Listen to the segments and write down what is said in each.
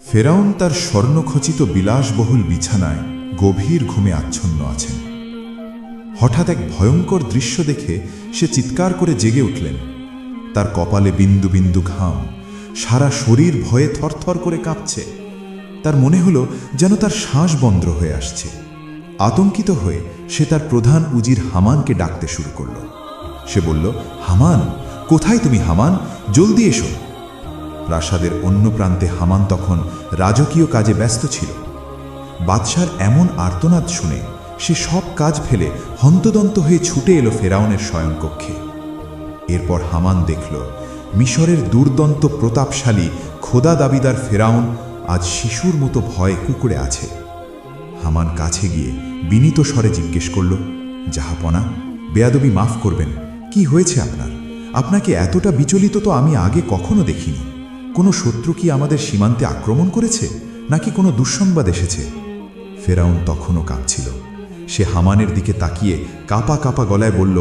ফেরাউন তার স্বর্ণখচিত বিলাসবহুল বিছানায় গভীর ঘুমে আচ্ছন্ন আছেন। হঠাৎ এক ভয়ঙ্কর দৃশ্য দেখে সে চিৎকার করে জেগে উঠলেন। তার কপালে বিন্দু বিন্দু ঘাম, সারা শরীর ভয়ে থরথর করে কাঁপছে। তার মনে হলো যেন তার শ্বাস বন্ধ হয়ে আসছে। আতঙ্কিত হয়ে সে তার প্রধান উজির হামানকে ডাকতে শুরু করল। সে বলল, হামান, কোথায় তুমি হামান? জলদি এসো। প্রাসাদের অন্য প্রান্তে হামান তখন রাজকীয় কাজে ব্যস্ত ছিল। বাদশার এমন আর্তনাদ শুনে সে সব কাজ ফেলে হন্তদন্ত হয়ে ছুটে এলো ফেরাউনের শয়নকক্ষে। এরপর হামান দেখল মিশরের দুর্দন্ত প্রতাপশালী খোদা দাবিদার ফেরাউন আজ শিশুর মতো ভয়ে কুঁকড়ে আছে। হামান কাছে গিয়ে বিনীত স্বরে জিজ্ঞেস করল, জাহাপনা, বেয়াদবি মাফ করবেন, কি হয়েছে আপনার? আপনাকে এতটা বিচলিত তো আমি আগে কখনো দেখিনি। কোনো শত্রু কি আমাদের সীমান্তে আক্রমণ করেছে, নাকি কোনো দুঃসংবাদ এসেছে? ফেরাউন তখনও কাঁপছিল। সে হামানের দিকে তাকিয়ে কাঁপা কাঁপা গলায় বলল,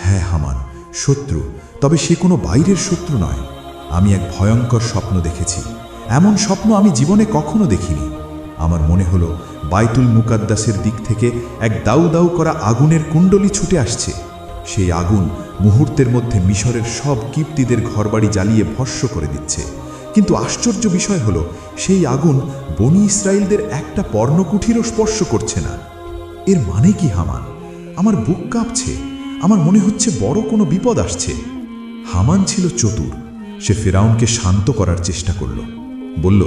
হ্যাঁ হামান, শত্রু, তবে সে কোনো বাইরের শত্রু নয়। আমি এক ভয়ঙ্কর স্বপ্ন দেখেছি। এমন স্বপ্ন আমি জীবনে কখনো দেখিনি। আমার মনে হলো বাইতুল মুকাদ্দাসের দিক থেকে এক দাউ দাউ করা আগুনের কুণ্ডলি ছুটে আসছে। সেই আগুন মুহূর্তের মধ্যে মিশরের সব কিপ্তিদের ঘরবাড়ি জ্বালিয়ে ভস্ম করে দিচ্ছে। কিন্তু আশ্চর্য বিষয় হলো, সেই আগুন বনি ইসরায়েলদের একটা পর্ণকুঠিরও স্পর্শ করছে না। এর মানে কি হামান? আমার বুক কাঁপছে। আমার মনে হচ্ছে বড় কোনো বিপদ আসছে। হামান ছিল চতুর। সে ফেরাউনকে শান্ত করার চেষ্টা করল। বলল,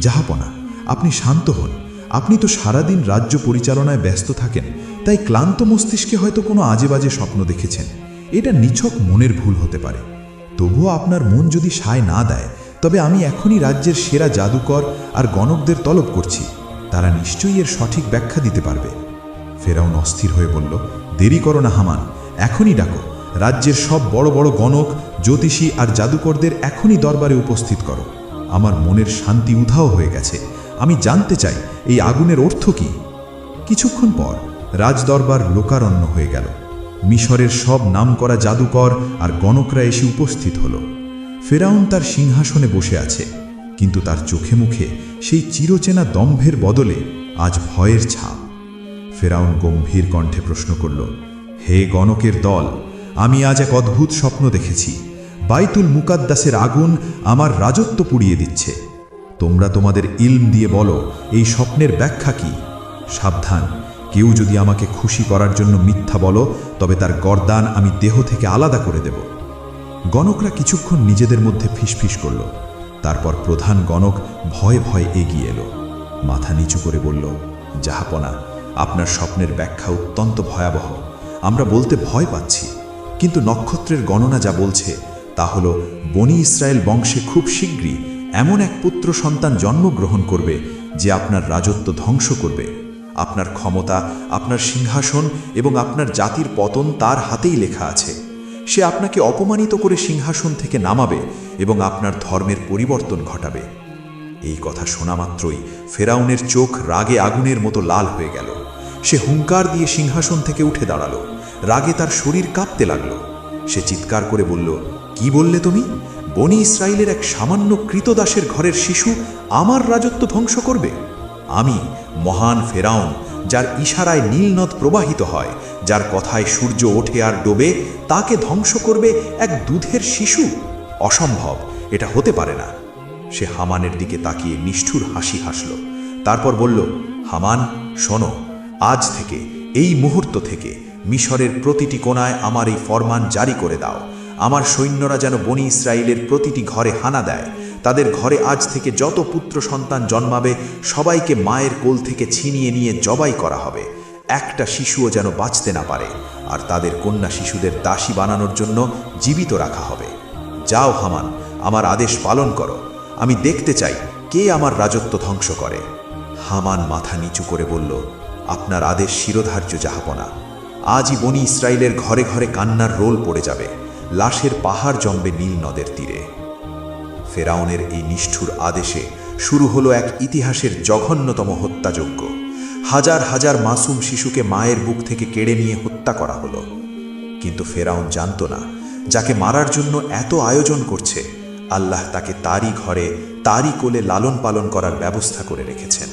জাহাপনা, আপনি শান্ত হন। আপনি তো সারাদিন রাজ্য পরিচালনায় ব্যস্ত থাকেন, তাই ক্লান্ত মস্তিষ্কে হয়তো কোনো আজে বাজে স্বপ্ন দেখেছেন। এটা নিছক মনের ভুল হতে পারে। তবুও আপনার মন যদি সায় না দেয়, তবে আমি এখনই রাজ্যের সেরা জাদুকর আর গণকদের তলব করছি। তারা নিশ্চয়ই এর সঠিক ব্যাখ্যা দিতে পারবে। ফেরাউন অস্থির হয়ে বলল, দেরি করো না হামান, এখনই ডাকো। রাজ্যের সব বড় বড় গণক, জ্যোতিষী আর জাদুকরদের এখনই দরবারে উপস্থিত করো। আমার মনের শান্তি উধাও হয়ে গেছে। আমি জানতে চাই এই আগুনের অর্থ কি। কিছুক্ষণ পর রাজদরবার লোকারণ্য হয়ে গেল। মিশরের সব নামকরা জাদুকর আর গণকরা এসে উপস্থিত হল। ফেরাউন তার সিংহাসনে বসে আছে, কিন্তু তার চোখে মুখে সেই চিরচেনা দম্ভের বদলে আজ ভয়ের ছাপ। ফেরাউন গম্ভীর কণ্ঠে প্রশ্ন করল, হে গণকের দল, আমি আজ এক অদ্ভুত স্বপ্ন দেখেছি। বাইতুল মুকাদ্দাসের আগুন আমার রাজত্ব পুড়িয়ে দিচ্ছে। তোমরা তোমাদের ইলম দিয়ে বলো, এই স্বপ্নের ব্যাখ্যা কি? সাবধান, কেউ যদি আমাকে খুশি করার জন্য মিথ্যা বলো, তবে তার গর্দান আমি দেহ থেকে আলাদা করে দেব। গণকরা কিছুক্ষণ নিজেদের মধ্যে ফিসফিস করল। তারপর প্রধান গণক ভয়ে ভয়ে এগিয়ে এলো। মাথা নিচু করে বলল, জাহাপনা, আপনার স্বপ্নের ব্যাখ্যা অত্যন্ত ভয়াবহ। আমরা বলতে ভয় পাচ্ছি, কিন্তু নক্ষত্রের গণনা যা বলছে তা হলো বনি ইসরায়েল বংশে খুব শীঘ্রই এমন এক পুত্র সন্তান জন্মগ্রহণ করবে যে আপনার রাজত্ব ধ্বংস করবে। আপনার ক্ষমতা, আপনার সিংহাসন এবং আপনার জাতির পতন তার হাতেই লেখা আছে। সে আপনাকে অপমানিত করে সিংহাসন থেকে নামাবে এবং আপনার ধর্মের পরিবর্তন ঘটাবে। এই কথা শোনা মাত্রই ফেরাউনের চোখ রাগে আগুনের মতো লাল হয়ে গেল। সে হুঙ্কার দিয়ে সিংহাসন থেকে উঠে দাঁড়ালো। রাগে তার শরীর কাঁপতে লাগল। সে চিৎকার করে বলল, কি বললে তুমি? বনি ইসরায়েলের এক সামান্য কৃতদাসের ঘরের শিশু আমার রাজত্ব ধ্বংস করবে? আমি মহান ফেরাউন, যার ইশারায় নীল নদ প্রবাহিত হয়, যার কথায় সূর্য ওঠে আর ডোবে, তাকে ধ্বংস করবে এক দুধের শিশু? অসম্ভব, এটা হতে পারে না। সে হামানের দিকে তাকিয়ে নিষ্ঠুর হাসি হাসল। তারপর বলল, হামান, শোনো, আজ থেকে, এই মুহূর্ত থেকে মিশরের প্রতিটি কোণায় আমার এই ফরমান জারি করে দাও। আমার সৈন্যরা যেন বনি ইসরায়েলের প্রতিটি ঘরে হানা দেয়। তাদের ঘরে আজ থেকে যত পুত্র সন্তান জন্মাবে সবাইকে মায়ের কোল থেকে ছিনিয়ে নিয়ে জবাই করা হবে। একটা শিশুও যেন বাঁচতে না পারে। আর তাদের কন্যা শিশুদের দাসী বানানোর জন্য জীবিত রাখা হবে। যাও হামান, আমার আদেশ পালন করো। আমি দেখতে চাই কে আমার রাজত্ব ধ্বংস করে। হামান মাথা নিচু করে বলল, আপনার আদেশ শিরোধার্য জাহাপনা। আজই বনি ইসরায়েলের ঘরে ঘরে কান্নার রোল পড়ে যাবে। লাশের পাহাড় জমবে নীল নদের তীরে। ফেরাউনের এই নিষ্ঠুর আদেশে শুরু হলো এক ইতিহাসের জঘন্যতম হত্যাযজ্ঞ। হাজার হাজার মাসুম শিশুকে মায়ের বুক থেকে কেড়ে নিয়ে হত্যা করা হলো। কিন্তু ফেরাউন জানত না, যাকে মারার জন্য এত আয়োজন করছে আল্লাহ তাকে তারই ঘরে তারই কোলে লালন পালন করার ব্যবস্থা করে রেখেছেন।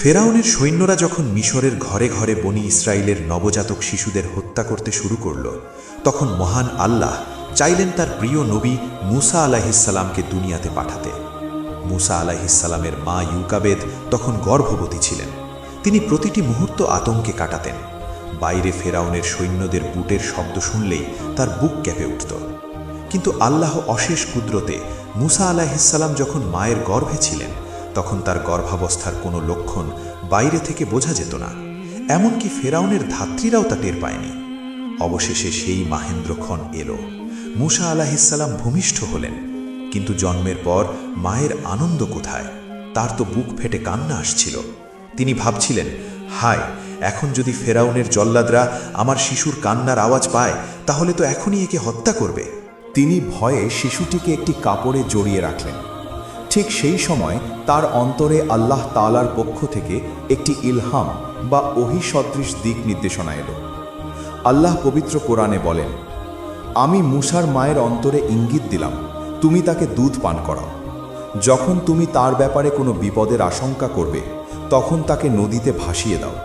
ফেরাউনের সৈন্যরা যখন মিশরের ঘরে ঘরে বনি ইসরায়েলের নবজাতক শিশুদের হত্যা করতে শুরু করল, তখন মহান আল্লাহ চাইলেন তার প্রিয় নবী মুসা আলাইহিসসালামকে দুনিয়াতে পাঠাতে। মুসা আলাইহিসসালামের মা ইউকাবেদ তখন গর্ভবতী ছিলেন। তিনি প্রতিটি মুহূর্ত আতঙ্কে কাটাতেন। বাইরে ফেরাউনের সৈন্যদের বুটের শব্দ শুনলেই তার বুক কেঁপে উঠত। কিন্তু আল্লাহ অশেষ কুদরতে মুসা আলাইহিসসালাম যখন মায়ের গর্ভে ছিলেন, তখন তার গর্ভাবস্থার কোনো লক্ষণ বাইরে থেকে বোঝা যেত না। এমনকি ফেরাউনের ধাত্রীরাও তা টের পায়নি। অবশেষে সেই মাহেন্দ্রক্ষণ এলো। মুসা আলাইহিসসালাম ভূমিষ্ঠ হলেন, কিন্তু জন্মের পর মায়ের আনন্দ কোথায়? তার তো বুক ফেটে কান্না আসছিল। তিনি ভাবছিলেন, হায়, এখন যদি ফেরাউনের জল্লাদরা আমার শিশুর কান্নার আওয়াজ পায়, তাহলে তো এখনই একে হত্যা করবে। তিনি ভয়ে শিশুটিকে একটি কাপড়ে জড়িয়ে রাখলেন। ঠিক সেই সময় তার অন্তরে আল্লাহ তাআলার পক্ষ থেকে একটি ইলহাম বা ওহী সদৃশ দিক নির্দেশনা এলো। আল্লাহ পবিত্র কোরআনে বলেন, আমি মুসার মায়ের অন্তরে ইঙ্গিত দিলাম, তুমি তাকে দুধ পান করাও। যখন তুমি তার ব্যাপারে কোনো বিপদের আশঙ্কা করবে, তখন তাকে নদীতে ভাসিয়ে দাও।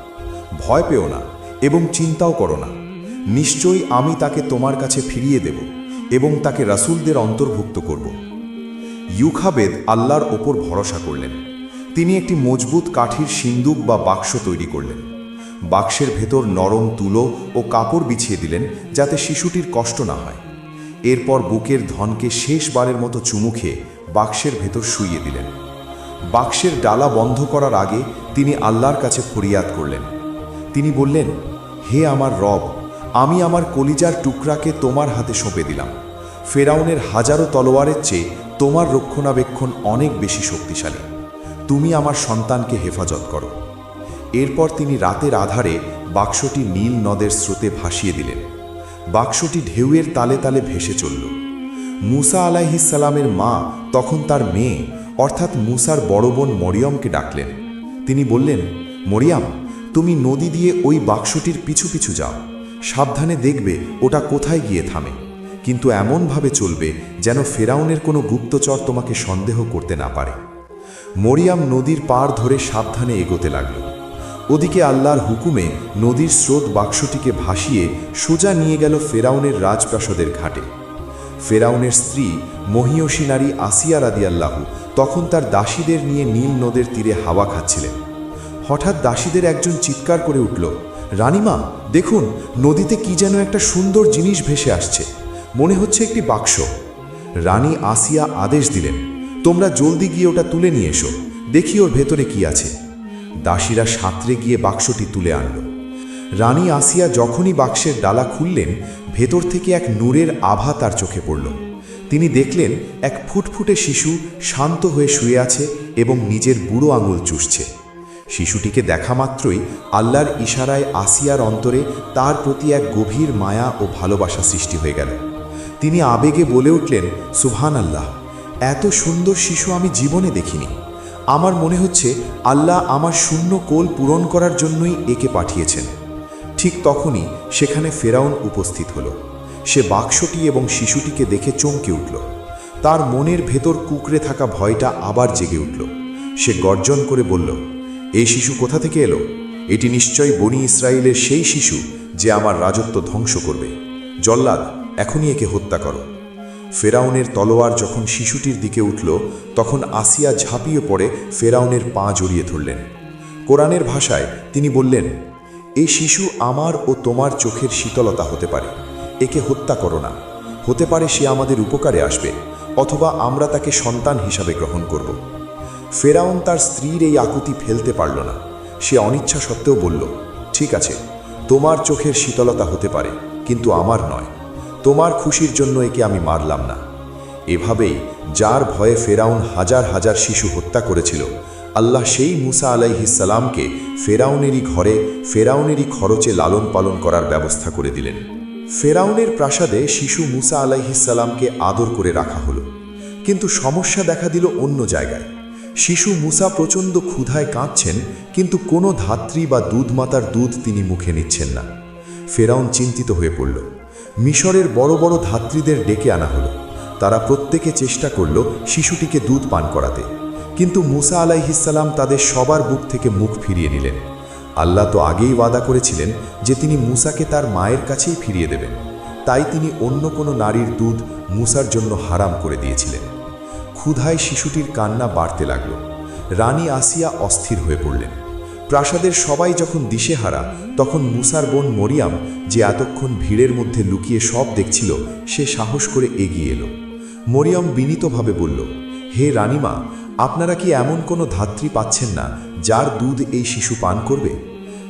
ভয় পেও না এবং চিন্তাও করো না। নিশ্চয়ই আমি তাকে তোমার কাছে ফিরিয়ে দেব এবং তাকে রাসূলদের অন্তর্ভুক্ত করব। ইউখাবেদ আল্লাহর ওপর ভরসা করলেন। তিনি একটি মজবুত কাঠির সিন্দুক বা বাক্স তৈরি করলেন। বাক্সের ভেতর নরম তুলো ও কাপড় বিছিয়ে দিলেন, যাতে শিশুটির কষ্ট না হয়। এরপর বুকের ধনকে শেষবারের মতো চুমু খেয়ে বাক্সের ভেতর শুইয়ে দিলেন। বাক্সের ডালা বন্ধ করার আগে তিনি আল্লাহর কাছে ফরিয়াদ করলেন। তিনি বললেন, হে আমার রব, আমি আমার কলিজার টুকরাকে তোমার হাতে সঁপে দিলাম। ফেরাউনের হাজারো তলোয়ারের চেয়ে তোমার রক্ষণাবেক্ষণ অনেক বেশি শক্তিশালী। তুমি আমার সন্তানকে হেফাজত করো। এরপর তিনি রাতের আধারে বাক্সটি নীল নদের স্রোতে ভাসিয়ে দিলেন। বাক্সটি ঢেউয়ের তালে তালে ভেসে চলল। মুসা আলাইহিসসালামের মা তখন তার মেয়ে অর্থাৎ মুসার বড় বোন মরিয়মকে ডাকলেন। তিনি বললেন, মরিয়াম, তুমি নদী দিয়ে ওই বাক্সটির পিছু পিছু যাও। সাবধানে দেখবে ওটা কোথায় গিয়ে থামে, কিন্তু এমনভাবে চলবে যেন ফেরাউনের কোনো গুপ্তচর তোমাকে সন্দেহ করতে না পারে। মরিয়াম নদীর পাড় ধরে সাবধানে এগোতে লাগল। ওদিকে আল্লাহর হুকুমে নদীর স্রোত বাক্সটিকে ভাসিয়ে সোজা নিয়ে গেল ফেরাউনের রাজপ্রাসাদের ঘাটে। ফেরাউনের স্ত্রী মহিয়সী নারী আসিয়া রাদিয়াল্লাহু তখন তার দাসীদের নিয়ে নীল নদের তীরে হাওয়া খাচ্ছিলেন। হঠাৎ দাসীদের একজন চিৎকার করে উঠল, রানীমা, দেখুন, নদীতে কি যেন একটা সুন্দর জিনিস ভেসে আসছে। মনে হচ্ছে একটি বাক্স। রানী আসিয়া আদেশ দিলেন, তোমরা জলদি গিয়ে ওটা তুলে নিয়ে এসো, দেখি ওর ভেতরে কি আছে। দাসীরা সাঁতরে গিয়ে বাক্সটি তুলে আনল। রানী আসিয়া যখনই বাক্সের ডালা খুললেন, ভেতর থেকে এক নূরের আভা তার চোখে পড়ল। তিনি দেখলেন এক ফুটফুটে শিশু শান্ত হয়ে শুয়ে আছে এবং নিজের বুড়ো আঙুল চুষছে। শিশুটিকে দেখা মাত্রই আল্লাহর ইশারায় আসিয়ার অন্তরে তার প্রতি এক গভীর মায়া ও ভালোবাসা সৃষ্টি হয়ে গেল। তিনি আবেগে বলে উঠলেন, সুবহানাল্লাহ, এত সুন্দর শিশু আমি জীবনে দেখিনি। আমার মনে হচ্ছে আল্লাহ আমার শূন্য কোল পূরণ করার জন্যই একে পাঠিয়েছেন। ঠিক তখনই সেখানে ফেরাউন উপস্থিত হল। সে বাক্সটি এবং শিশুটিকে দেখে চমকে উঠল। তার মনের ভেতর কুঁকড়ে থাকা ভয়টা আবার জেগে উঠল। সে গর্জন করে বলল, এই শিশু কোথা থেকে এলো? এটি নিশ্চয়ই বনি ইসরায়েলের সেই শিশু যে আমার রাজত্ব ধ্বংস করবে। জল্লাদ, এখনই একে হত্যা করো। ফেরাউনের তলোয়ার যখন শিশুটির দিকে উঠল, তখন আসিয়া ঝাঁপিয়ে পড়ে ফেরাউনের পা জড়িয়ে ধরলেন। কোরআনের ভাষায় তিনি বললেন, এই শিশু আমার ও তোমার চোখের শীতলতা হতে পারে, একে হত্যা করো না। হতে পারে সে আমাদের উপকারে আসবে, অথবা আমরা তাকে সন্তান হিসাবে গ্রহণ করব। ফেরাউন তার স্ত্রীর এই আকুতি ফেলতে পারল না। সে অনিচ্ছা সত্ত্বেও বলল, ঠিক আছে, তোমার চোখের শীতলতা হতে পারে, কিন্তু আমার নয়। তোমার খুশির জন্য একে আমি মারলাম না। এভাবেই যার ভয়ে ফেরাউন হাজার হাজার শিশু হত্যা করেছিল, আল্লাহ সেই মুসা আলাইহিসসালামকে ফেরাউনেরই ঘরে ফেরাউনেরই খরচে লালন পালন করার ব্যবস্থা করে দিলেন। ফেরাউনের প্রাসাদে শিশু মুসা আলাইহিসসালামকে আদর করে রাখা হলো। কিন্তু সমস্যা দেখা দিল অন্য জায়গায়। শিশু মুসা প্রচণ্ড ক্ষুধায় কাঁদছেন, কিন্তু কোনো ধাত্রী বা দুধমাতার দুধ তিনি মুখে নিচ্ছেন না। ফেরাউন চিন্তিত হয়ে পড়ল। মিশরের বড় বড় ধাত্রীদের ডেকে আনা হলো। তারা প্রত্যেকে চেষ্টা করল শিশুটিকে দুধ পান করাতে, কিন্তু মুসা আলাইহিসসালাম তাদের সবার বুক থেকে মুখ ফিরিয়ে নিলেন। আল্লাহ তো আগেই ওয়াদা করেছিলেন যে তিনি মুসাকে তার মায়ের কাছেই ফিরিয়ে দেবেন, তাই তিনি অন্য কোনো নারীর দুধ মুসার জন্য হারাম করে দিয়েছিলেন। ক্ষুধায় শিশুটির কান্না বাড়তে লাগল। রানী আসিয়া অস্থির হয়ে পড়লেন। প্রাসাদের সবাই যখন দিশেহারা, তখন মুসার বোন মরিয়াম, যে এতক্ষণ ভিড়ের মধ্যে লুকিয়ে সব দেখছিল, সে সাহস করে এগিয়ে এলো। মরিয়াম বিনীতভাবে বলল, হে রানীমা, আপনারা কি এমন কোনো ধাত্রী পাচ্ছেন না যার দুধ এই শিশু পান করবে?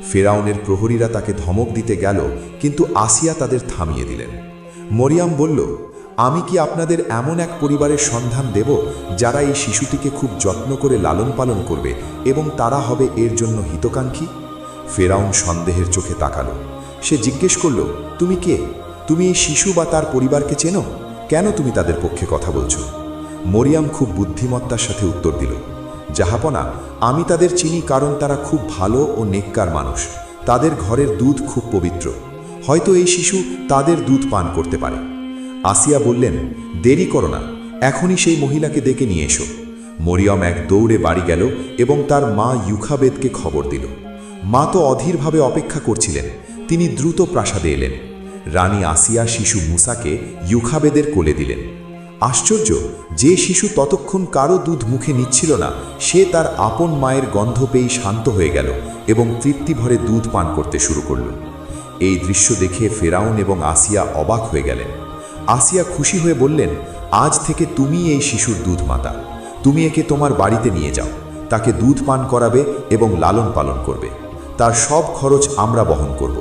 ফেরাউনের প্রহরীরা তাকে ধমক দিতে গেল, কিন্তু আসিয়া তাদের থামিয়ে দিলেন। মরিয়াম বলল, আমি কি আপনাদের এমন এক পরিবারের সন্ধান দেব যারা এই শিশুটিকে খুব যত্ন করে লালন পালন করবে এবং তারা হবে এর জন্য হিতকাঙ্ক্ষী? ফেরাউন সন্দেহের চোখে তাকালো। সে জিজ্ঞেস করল, তুমি কে? তুমি এই শিশু বা তার পরিবারকে চেনো? কেন তুমি তাদের পক্ষে কথা বলছো? মরিয়াম খুব বুদ্ধিমত্তার সাথে উত্তর দিল, জাহাপনা, আমি তাদের চিনি কারণ তারা খুব ভালো ও নেককার মানুষ। তাদের ঘরের দুধ খুব পবিত্র। হয়তো এই শিশু তাদের দুধ পান করতে পারে। আসিয়া বললেন, দেরি করো না, এখনই সেই মহিলাকে ডেকে নিয়ে এসো। মরিয়ম এক দৌড়ে বাড়ি গেল এবং তার মা ইউখাবেদকে খবর দিল। মা তো অধীরভাবে অপেক্ষা করছিলেন। তিনি দ্রুত প্রাসাদে এলেন। রানী আসিয়া শিশু মুসাকে ইউখাবেদের কোলে দিলেন। আশ্চর্য, যে শিশু ততক্ষণ কারো দুধ মুখে নিচ্ছিল না, সে তার আপন মায়ের গন্ধ পেয়েই শান্ত হয়ে গেল এবং তৃপ্তিভরে দুধ পান করতে শুরু করল। এই দৃশ্য দেখে ফেরাউন এবং আসিয়া অবাক হয়ে গেলেন। আসিয়া খুশি হয়ে বললেন, আজ থেকে তুমি এই শিশুর দুধ মাতা। তুমি একে তোমার বাড়িতে নিয়ে যাও, তাকে দুধ পান করাবে এবং লালন পালন করবে। তার সব খরচ আমরা বহন করব,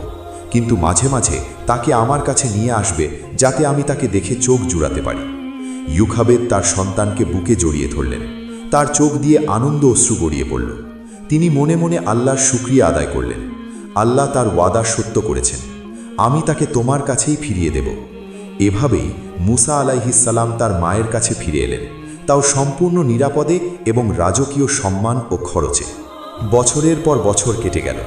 কিন্তু মাঝে মাঝে তাকে আমার কাছে নিয়ে আসবে যাতে আমি তাকে দেখে চোখ জুড়াতে পারি। ইউখাবেদ তার সন্তানকে বুকে জড়িয়ে ধরলেন। তার চোখ দিয়ে আনন্দ অশ্রু গড়িয়ে পড়ল। তিনি মনে মনে আল্লাহর শুকরিয়া আদায় করলেন। আল্লাহ তার ওয়াদা সত্য করেছেন, আমি তাকে তোমার কাছেই ফিরিয়ে দেব। এভাবেই মুসা আলাইহিসসালাম তার মায়ের কাছে ফিরে এলেন, তাও সম্পূর্ণ নিরাপদে এবং রাজকীয় সম্মান ও খরচে। বছরের পর বছর কেটে গেল।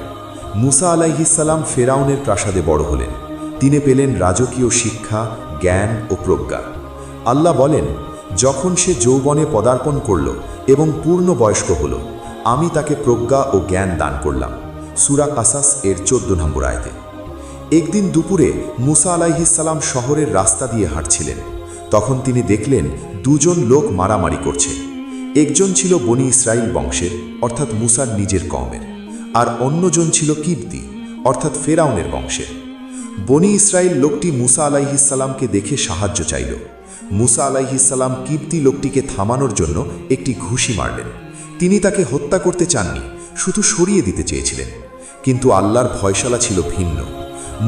মুসা আলাইহিসসালাম ফেরাউনের প্রাসাদে বড় হলেন। তিনি পেলেন রাজকীয় শিক্ষা, জ্ঞান ও প্রজ্ঞা। আল্লাহ বলেন, যখন সে যৌবনে পদার্পণ করল এবং পূর্ণ বয়স্ক হল, আমি তাকে প্রজ্ঞা ও জ্ঞান দান করলাম। সূরা কাসাস এর 14 নম্বর আয়াতে। একদিন দুপুরে মুসা আলাইহিসসালাম শহরের রাস্তা দিয়ে হাঁটছিলেন। তখন তিনি দেখলেন দুজন লোক মারামারি করছে। একজন ছিল বনি ইসরাইল বংশের, অর্থাৎ মুসার নিজের কওমের, আর অন্যজন ছিল কিবতি, অর্থাৎ ফেরাউনের বংশের। বনি ইসরাইল লোকটি মুসা আলাইহিসসালামকে দেখে সাহায্য চাইল। মুসা আলাইহিসসালাম কিবতি লোকটিকে থামানোর জন্য একটি ঘুষি মারলেন। তিনি তাকে হত্যা করতে চাননি, শুধু সরিয়ে দিতে চেয়েছিলেন। কিন্তু আল্লাহর ফয়সালা ছিল ভিন্ন।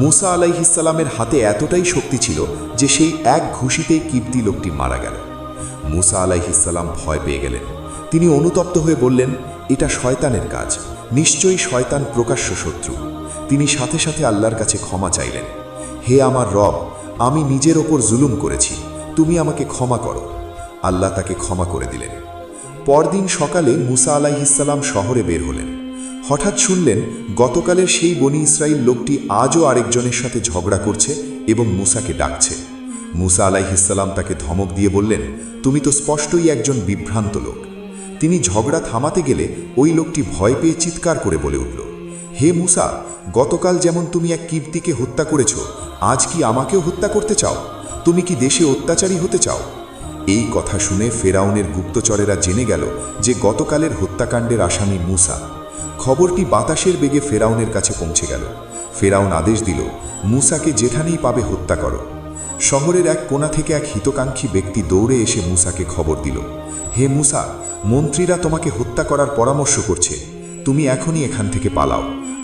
মুসা আলাইহিসসালামের হাতে এতটাই শক্তি ছিল যে সেই এক ঘুষিতেই কিবতি লোকটি মারা গেল। মুসা আলাইহিসসালাম ভয় পেয়ে গেলেন। তিনি অনুতপ্ত হয়ে বললেন, এটা শয়তানের কাজ, নিশ্চয়ই শয়তান প্রকাশ্য শত্রু। তিনি সাথে সাথে আল্লাহর কাছে ক্ষমা চাইলেন, হে আমার রব, আমি নিজের ওপর জুলুম করেছি, তুমি আমাকে ক্ষমা করো। আল্লাহ তাকে ক্ষমা করে দিলেন। পরদিন সকালে মুসা আলাইহিসসালাম শহরে বের হলেন। হঠাৎ শুনলেন গতকালের সেই বনি ইসরাইল লোকটি আজও আরেকজনের সাথে ঝগড়া করছে এবং মুসাকে ডাকছে। মুসা আলাইহিসসালাম তাকে ধমক দিয়ে বললেন, তুমি তো স্পষ্টই একজন বিভ্রান্ত লোক। তিনি ঝগড়া থামাতে গেলে ওই লোকটি ভয় পেয়ে চিৎকার করে বলে উঠল, হে মুসা, গতকাল যেমন তুমি এক কিবতীকে হত্যা করেছ, আজ কি আমাকেও হত্যা করতে চাও? তুমি কি দেশে অত্যাচারী হতে চাও? এই কথা শুনে ফেরাউনের গুপ্তচরেরা জেনে গেল যে গতকালের হত্যাকাণ্ডের আসামি মুসা। খবরটি বাতাসের বেগে ফেরাউনের কাছে পৌঁছে গেল। ফেরাউন আদেশ দিল, মুসাকে যেখানেই পাবে হত্যা করো। শহরের এক কোণা থেকে এক হিতকাঙ্ক্ষী ব্যক্তি দৌড়ে এসে মুসাকে খবর দিল, হে মুসা, মন্ত্রীরা তোমাকে হত্যা করার পরামর্শ করছে, তুমি এখনই এখান থেকে পালাও,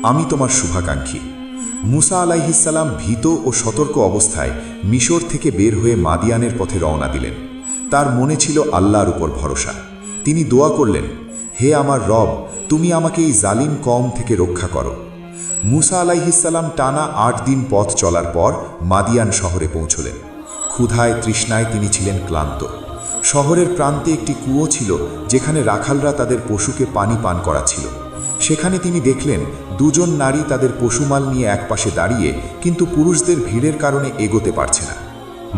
আমি তোমার শুভাকাঙ্ক্ষী। মুসা আলাইহিসসালাম ভীত ও সতর্ক অবস্থায় মিশর থেকে বের হয়ে মাদিয়ানের পথে রওনা দিলেন। তার মনে ছিল আল্লাহর উপর ভরসা। তিনি দোয়া করলেন, হে আমার রব, তুমি আমাকে এই জালিম কওম থেকে রক্ষা করো। মুসা আলাইহিসসালাম টানা 8 দিন পথ চলার পর মাদিয়ান শহরে পৌঁছলেন। ক্ষুধায় তৃষ্ণায় তিনি ছিলেন ক্লান্ত। শহরের প্রান্তে একটি কুয়ো ছিল যেখানে রাখালরা তাদের পশুকে পানি পান করাচ্ছিল। সেখানে তিনি দেখলেন দুজন নারী তাদের পশুমাল নিয়ে একপাশে দাঁড়িয়ে, কিন্তু পুরুষদের ভিড়ের কারণে এগোতে পারছে না।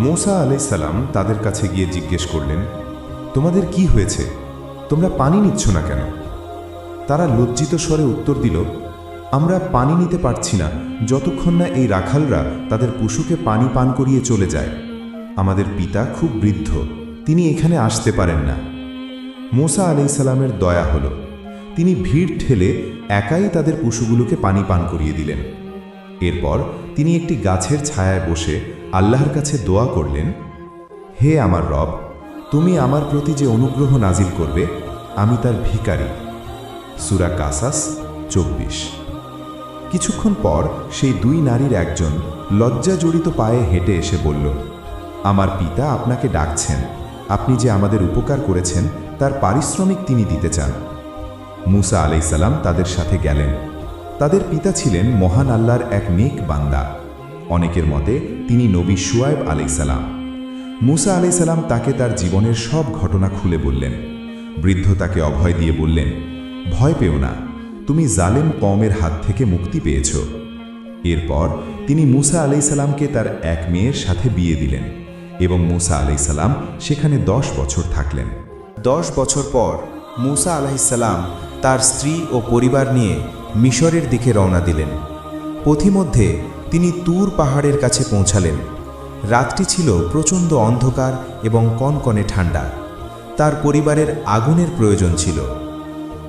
মূসা আলাইহিস সালাম তাদের কাছে গিয়ে জিজ্ঞেস করলেন, তোমাদের কি হয়েছে? তোমরা পানি নিচ্ছ না কেন? তারা লজ্জিত স্বরে উত্তর দিল, আমরা পানি নিতে পারছি না যতক্ষণ না এই রাখালরা তাদের পশুকে পানি পান করিয়ে চলে যায়। আমাদের পিতা খুব বৃদ্ধ, তিনি এখানে আসতে পারেন না। মূসা আলাইহিস সালামের দয়া হলো, তিনি ভিড় ঠেলে একাই তাদের পশুগুলোকে পানি পান করিয়ে দিলেন। এরপর তিনি একটি গাছের ছায়ায় বসে আল্লাহর কাছে দোয়া করলেন, হে আমার রব, তুমি আমার প্রতি যে অনুগ্রহ নাজিল করবে, আমি তার ভিখারি। সূরা কাসাস 24। কিছুক্ষণ পর সেই দুই নারীর একজন লজ্জা জড়িত পায়ে হেঁটে এসে বলল, আমার পিতা আপনাকে ডাকছেন, আপনি যে আমাদের উপকার করেছেন তার পারিশ্রমিক তিনি দিতে চান। মূসা আলাইহিস সালাম তাদের সাথে গেলেন। তাদের পিতা ছিলেন মহান আল্লাহর এক নেক বান্দা। অনেকের মতে তিনি নবী শুআয়ব আলাইহিস সালাম। মূসা আলাইহিস সালাম তাকে তার জীবনের সব ঘটনা খুলে বললেন। বৃদ্ধ তাকে অভয় দিয়ে বললেন, ভয় পেও না, তুমি জালেম কওমের হাত থেকে মুক্তি পেয়েছ। এরপর তিনি মূসা আলাইহিস সালামকে তার এক মেয়ের সাথে বিয়ে দিলেন এবং মূসা আলাইহিস সালাম সেখানে 10 বছর থাকলেন। 10 বছর পর মূসা আলাইহিস সালাম তার স্ত্রী ও পরিবার নিয়ে মিশরের দিকে রওনা দিলেন। পথিমধ্যে তিনি তুর পাহাড়ের কাছে পৌঁছালেন। রাতটি ছিল প্রচণ্ড অন্ধকার এবং কনকনে ঠান্ডা। তার পরিবারের আগুনের প্রয়োজন ছিল।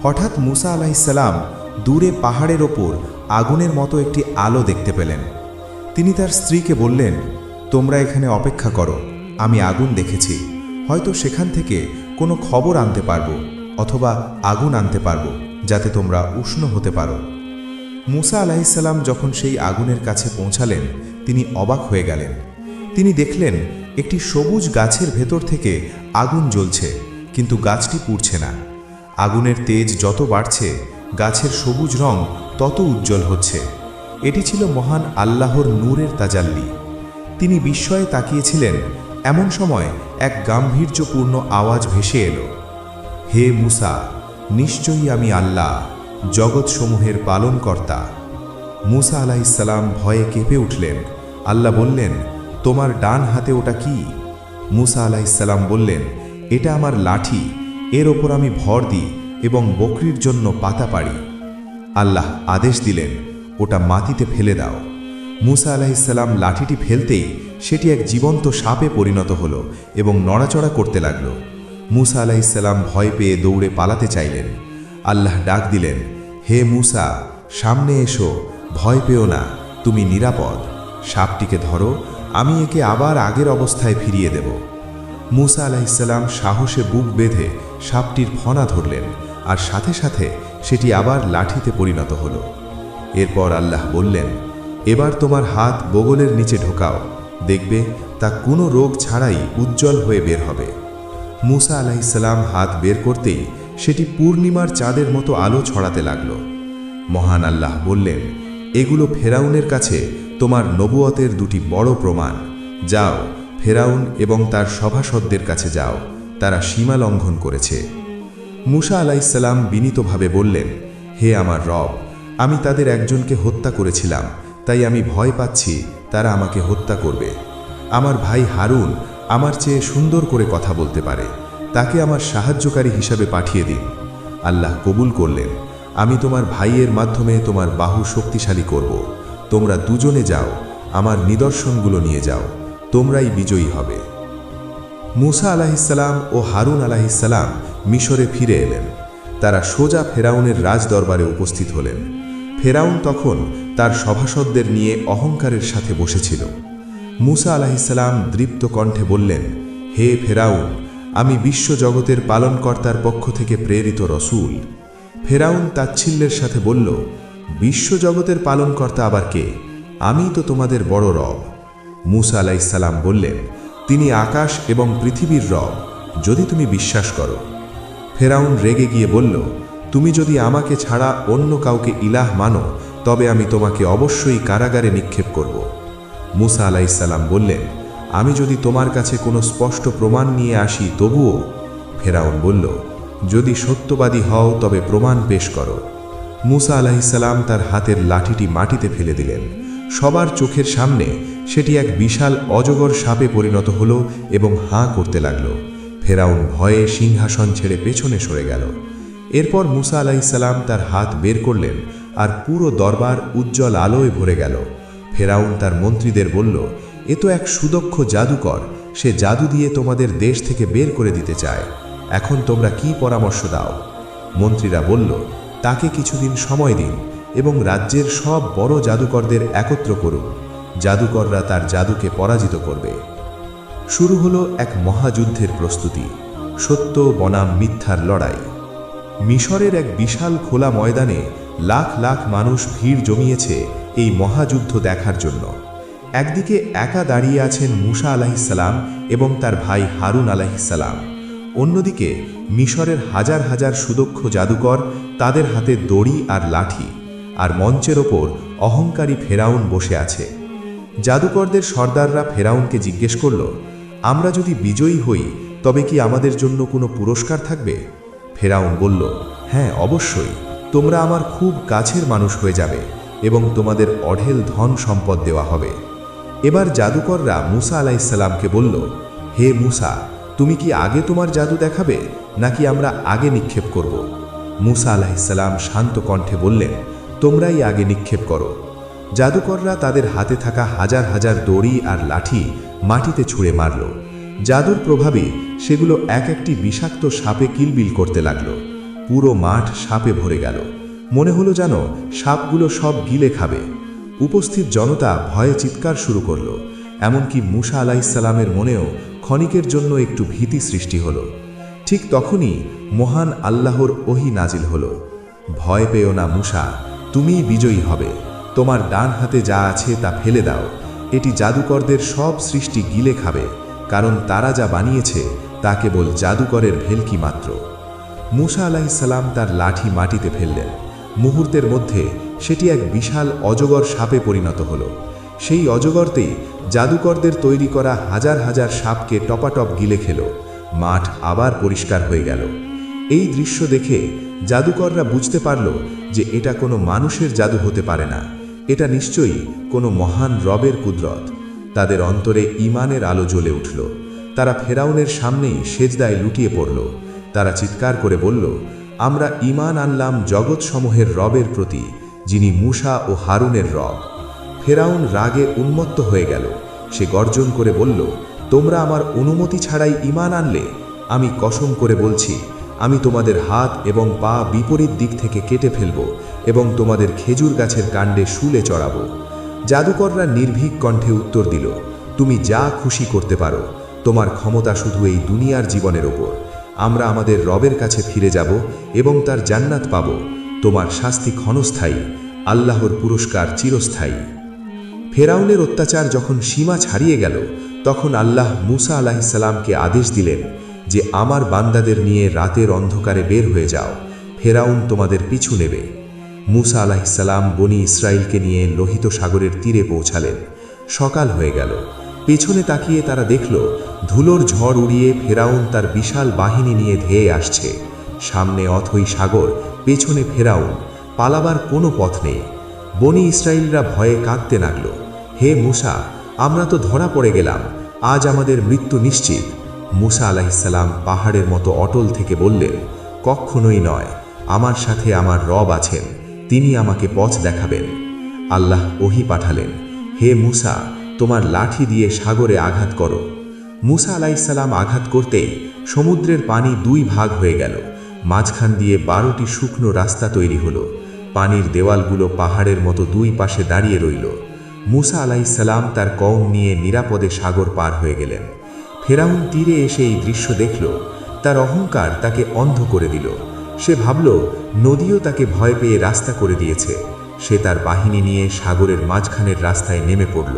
হঠাৎ মূসা আলাইহিস সালাম দূরে পাহাড়ের ওপর আগুনের মতো একটি আলো দেখতে পেলেন। তিনি তার স্ত্রীকে বললেন, তোমরা এখানে অপেক্ষা করো, আমি আগুন দেখেছি, হয়তো সেখান থেকে কোনো খবর আনতে পারবো অথবা আগুন আনতে পারবো যাতে তোমরা উষ্ণ হতে পারো। মূসা আলাইহিস সালাম যখন সেই আগুনের কাছে পৌঁছালেন, তিনি অবাক হয়ে গেলেন। তিনি দেখলেন একটি সবুজ গাছের ভেতর থেকে আগুন জ্বলছে, কিন্তু গাছটি পুড়ছে না। আগুনের তেজ যত বাড়ছে, গাছের সবুজ রং তত উজ্জ্বল হচ্ছে। এটি ছিল মহান আল্লাহর নূরের তাজাল্লি। তিনি বিস্ময়ে তাকিয়েছিলেন। এমন সময় এক গাম্ভীর্যপূর্ণ আওয়াজ ভেসে এলো, হে মূসা, নিশ্চয়ই আমি আল্লাহ, জগৎসমূহের পালনকর্তা। মূসা আলাইহিস সালাম ভয়ে কেঁপে উঠলেন। আল্লাহ বললেন, তোমার ডান হাতে ওটা কি? মূসা আলাইহিস সালাম বললেন, এটা আমার লাঠি, এর ওপর আমি ভর দিই এবং বকরির জন্য পাতা পাড়ি। আল্লাহ আদেশ দিলেন, ওটা মাটিতে ফেলে দাও। মূসা আলাইহিস সালাম লাঠিটি ফেলতেই সেটি এক জীবন্ত সাপে পরিণত হলো এবং নড়াচড়া করতে লাগল। মূসা আলাইহিস সালাম ভয় পেয়ে দৌড়ে পালাতে চাইলেন। আল্লাহ ডাক দিলেন, হে মূসা, সামনে এসো, ভয় পেও না, তুমি নিরাপদ। সাপটিকে ধরো, আমি একে আবার আগের অবস্থায় ফিরিয়ে দেব। মূসা আলাইহিস সালাম সাহসে বুক বেঁধে সাপটির ফনা ধরলেন, আর সাথে সাথে সেটি আবার লাঠিতে পরিণত হলো। এরপর আল্লাহ বললেন, এবার তোমার হাত বগলের নিচে ঢোকাও, দেখবে তা কোনো রোগ ছাড়াই উজ্জ্বল হয়ে বের হবে। মূসা আলাইহিস সালাম হাত বের করতেই সেটি পূর্ণিমার চাঁদের মতো আলো ছড়াতে লাগল। মহান আল্লাহ বললেন, এগুলো ফেরাউনের কাছে তোমার নবুয়তের দুটি বড় প্রমাণ। যাও, ফেরাউন এবং তার সভাসদদের কাছে যাও, তারা সীমা লঙ্ঘন করেছে। মূসা আলাইহিস সালাম বিনীতভাবে বললেন, হে আমার রব, আমি তাদের একজনকে হত্যা করেছিলাম, তাই আমি ভয় পাচ্ছি তারা আমাকে হত্যা করবে। আমার ভাই হারুন আমার চেয়ে সুন্দর করে কথা বলতে পারে, তাকে আমার সাহায্যকারী হিসাবে পাঠিয়ে দিন। আল্লাহ কবুল করলেন, আমি তোমার ভাইয়ের মাধ্যমে তোমার বাহু শক্তিশালী করব। তোমরা দুজনে যাও, আমার নিদর্শনগুলো নিয়ে যাও, তোমরাই বিজয়ী হবে। মূসা আলাইহিস সালাম ও হারুন আলাইহিস সালাম মিশরে ফিরে এলেন। তারা সোজা ফেরাউনের রাজদরবারে উপস্থিত হলেন। ফেরাউন তখন তার সভাসদদের নিয়ে অহংকারের সাথে বসেছিল। মূসা আলাইহিস সালাম দৃপ্ত কণ্ঠে বললেন, হে ফেরাউন, আমি বিশ্বজগতের পালনকর্তার পক্ষ থেকে প্রেরিত রসূল। ফেরাউন তাচ্ছিল্যের সাথে বলল, বিশ্বজগতের পালনকর্তা আবার কে? আমি তো তোমাদের বড় রব। মূসা আলাইহিস সালাম বললেন, তিনি আকাশ এবং পৃথিবীর রব, যদি তুমি বিশ্বাস করো। ফেরাউন রেগে গিয়ে বলল, তুমি যদি আমাকে ছাড়া অন্য কাউকে ইলাহ মানো, তবে আমি তোমাকে অবশ্যই কারাগারে নিক্ষেপ করব। মূসা আলাইহিস সালাম বললেন, আমি যদি তোমার কাছে কোনো স্পষ্ট প্রমাণ নিয়ে আসি তবুও? ফেরাউন বলল, যদি সত্যবাদী হও তবে প্রমাণ পেশ করো। মূসা আলাইহিস সালাম তার হাতের লাঠিটি মাটিতে ফেলে দিলেন। সবার চোখের সামনে সেটি এক বিশাল অজগর সাপে পরিণত হলো এবং হাঁ করতে লাগল। ফেরাউন ভয়ে সিংহাসন ছেড়ে পেছনে সরে গেল। এরপর মুসা আলাইহিসসালাম তার হাত বের করলেন আর পুরো দরবার উজ্জ্বল আলোয় ভরে গেল। ফেরাউন তার মন্ত্রীদের বলল, এ তো এক সুদক্ষ জাদুকর, সে জাদু দিয়ে তোমাদের দেশ থেকে বের করে দিতে চায়। এখন তোমরা কি পরামর্শ দাও? মন্ত্রীরা বলল, তাকে কিছুদিন সময় দিন এবং রাজ্যের সব বড় জাদুকরদের একত্র করুন। জাদুকররা তার জাদুকে পরাজিত করবে। শুরু হলো এক মহাযুদ্ধের প্রস্তুতি, সত্য বনাম মিথ্যার লড়াই। মিশরের এক বিশাল খোলা ময়দানে লাখ লাখ মানুষ ভিড় জমিয়েছে এই মহাযুদ্ধ দেখার জন্য। একদিকে একা দাঁড়িয়ে আছেন মুসা আলাইহিসসালাম এবং তার ভাই হারুন আলাইহিসসালাম। অন্যদিকে মিশরের হাজার হাজার সুদক্ষ জাদুকর, তাদের হাতে দড়ি আর লাঠি, আর মঞ্চের ওপর অহংকারী ফেরাউন বসে আছে। জাদুকরদের সর্দাররা ফেরাউনকে জিজ্ঞেস করল, আমরা যদি বিজয়ী হই তবে কি আমাদের জন্য কোনো পুরস্কার থাকবে? ফেরাউন বলল, হ্যাঁ অবশ্যই, তোমরা আমার খুব কাছের মানুষ হয়ে যাবে এবং তোমাদের অঢেল ধন সম্পদ দেওয়া হবে। এবার জাদুকররা মুসা আলাইহিসসালামকে বলল, হে মুসা, তুমি কি আগে তোমার জাদু দেখাবে নাকি আমরা আগে নিক্ষেপ করব? মুসা আলাইহিসসালাম শান্ত কণ্ঠে বললেন, তোমরাই আগে নিক্ষেপ করো। জাদুকররা তাদের হাতে থাকা হাজার হাজার দড়ি আর লাঠি মাটিতে ছুঁড়ে মারল। জাদুর প্রভাবে সেগুলো এক একটি বিষাক্ত সাপে কিলবিল করতে লাগল। পুরো মাঠ সাপে ভরে গেল। মনে হলো যেন সাপগুলো সব গিলে খাবে। উপস্থিত জনতা ভয়ে চিৎকার শুরু করল। এমনকি মুসা আলাইহিসসালামের মনেও ক্ষণিকের জন্য একটু ভীতি সৃষ্টি হলো। ঠিক তখনই মহান আল্লাহর ওহী নাজিল হলো, ভয় পেও না মুসা, তুমিই বিজয়ী হবে। তোমার ডান হাতে যা আছে তা ফেলে দাও। এটি জাদুকরদের সব সৃষ্টি গিলে খাবে, কারণ তারা যা বানিয়েছে তা কেবল জাদুকরের ভেলকি মাত্র। মুসা আলাইহিসসালাম তার লাঠি মাটিতে ফেললেন। মুহূর্তের মধ্যে সেটি এক বিশাল অজগর সাপে পরিণত হলো। সেই অজগরতেই জাদুকরদের তৈরি করা হাজার হাজার সাপকে টপাটপ গিলে খেল। মাঠ আবার পরিষ্কার হয়ে গেল। এই দৃশ্য দেখে জাদুকররা বুঝতে পারল যে এটা কোনো মানুষের জাদু হতে পারে না, এটা নিশ্চয়ই কোনো মহান রবের কুদরত। তাদের অন্তরে ঈমানের আলো জ্বলে উঠল। তারা ফেরাউনের সামনেই সেজদায় লুটিয়ে পড়ল। তারা চিৎকার করে বলল, আমরা ঈমান আনলাম জগৎসমূহের রবের প্রতি, যিনি মুসা ও হারুনের রব। ফেরাউন রাগে উন্মত্ত হয়ে গেল। সে গর্জন করে বলল, তোমরা আমার অনুমতি ছাড়াই ঈমান আনলে? আমি কসম করে বলছি, আমি তোমাদের হাত এবং পা বিপরীত দিক থেকে কেটে ফেলব এবং তোমাদের খেজুর গাছের কাণ্ডে শুলে চড়াব। জাদুকররা নির্ভীক কণ্ঠে উত্তর দিল, তুমি যা খুশি করতে পারো, তোমার ক্ষমতা শুধু এই দুনিয়ার জীবনের ওপর। আমরা আমাদের রবের কাছে ফিরে যাব এবং তার জান্নাত পাব। তোমার শাস্তি ক্ষণস্থায়ী, আল্লাহর পুরস্কার চিরস্থায়ী। ফেরাউনের অত্যাচার যখন সীমা ছাড়িয়ে গেল, তখন আল্লাহ মুসা আলাইহিসসালামকে আদেশ দিলেন যে আমার বান্দাদের নিয়ে রাতের অন্ধকারে বের হয়ে যাও, ফেরাউন তোমাদের পিছু নেবে। মুসা আলাইহিসসালাম বনি ইসরাইলকে নিয়ে লোহিত সাগরের তীরে পৌঁছালেন। সকাল হয়ে গেল। পেছনে তাকিয়ে তারা দেখল ধুলোর ঝড় উড়িয়ে ফেরাউন তার বিশাল বাহিনী নিয়ে ধেয়ে আসছে। সামনে অথই সাগর, পেছনে ফেরাউন, পালাবার কোনো পথ নেই। বনি ইসরাইলরা ভয়ে কাঁদতে লাগল, হে মুসা, আমরা তো ধরা পড়ে গেলাম, আজ আমাদের মৃত্যু নিশ্চিত। মুসা আলাইহিসসালাম পাহাড়ের মতো অটল থেকে বললেন, কখনোই নয়, আমার সাথে আমার রব আছেন, তিনি আমাকে পথ দেখাবেন। আল্লাহ ওহী পাঠালেন, হে মুসা, তোমার লাঠি দিয়ে সাগরে আঘাত করো। মুসা আলাইহিসসালাম আঘাত করতেই সমুদ্রের পানি দুই ভাগ হয়ে গেল। মাঝখান দিয়ে 12টি শুকনো রাস্তা তৈরি হলো। পানির দেওয়ালগুলো পাহাড়ের মতো দুই পাশে দাঁড়িয়ে রইল। মুসা আলাইহিসসালাম তার কওম নিয়ে নিরাপদে সাগর পার হয়ে গেলেন। ফেরাউন তীরে এসে এই দৃশ্য দেখল। তার অহংকার তাকে অন্ধ করে দিল। সে ভাবল নদীও তাকে ভয় পেয়ে রাস্তা করে দিয়েছে। সে তার বাহিনী নিয়ে সাগরের মাঝখানের রাস্তায় নেমে পড়ল।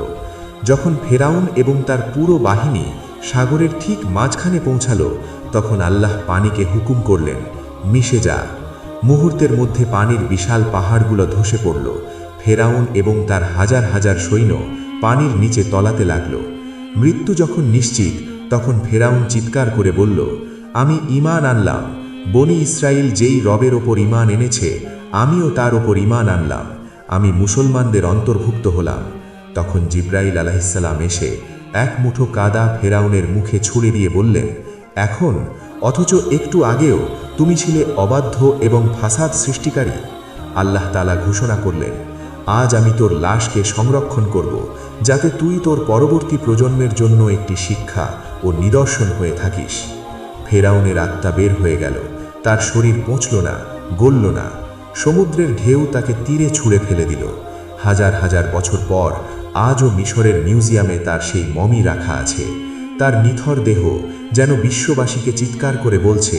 যখন ফেরাউন এবং তার পুরো বাহিনী সাগরের ঠিক মাঝখানে পৌঁছালো, তখন আল্লাহ পানিকে হুকুম করলেন, মিশে যা। মুহূর্তের মধ্যে পানির বিশাল পাহাড়গুলো ধসে পড়ল। ফেরাউন এবং তার হাজার হাজার সৈন্য পানির নিচে তলাতে লাগল। মৃত্যু যখন নিশ্চিত, তখন ফেরাউন চিৎকার করে বলল, আমি ঈমান আনলাম। বনি ইসরাইল যেই রবের ওপর ঈমান এনেছে, আমিও তার ওপর ঈমান আনলাম। আমি মুসলমানদের অন্তর্ভুক্ত হলাম। তখন জিব্রাইল আলাইহিসসালাম এসে এক মুঠো কাদা ফেরাউনের মুখে ছুঁড়ে দিয়ে বললেন, এখন অথচ একটু আগেও তুমি ছিলে অবাধ্য এবং ফাসাদ সৃষ্টিকারী। আল্লাহ তাআলা ঘোষণা করলেন, আজ আমি তোর লাশকে সংরক্ষণ করব, যাতে তুই তোর পরবর্তী প্রজন্মের জন্য একটি শিক্ষা ও নিদর্শন হয়ে থাকিস। ফেরাউনের আত্মা বের হয়ে গেল, তার শরীর পচল না, গলল না। সমুদ্রের ঢেউ তাকে তীরে ছুঁড়ে ফেলে দিল। হাজার হাজার বছর পর আজও মিশরের মিউজিয়ামে তার সেই মমি রাখা আছে। তার নিথর দেহ যেন বিশ্ববাসীকে চিৎকার করে বলছে,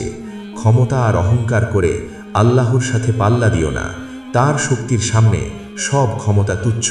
ক্ষমতা আর অহংকার করে আল্লাহর সাথে পাল্লা দিও না, তার শক্তির সামনে সব ক্ষমতা তুচ্ছ।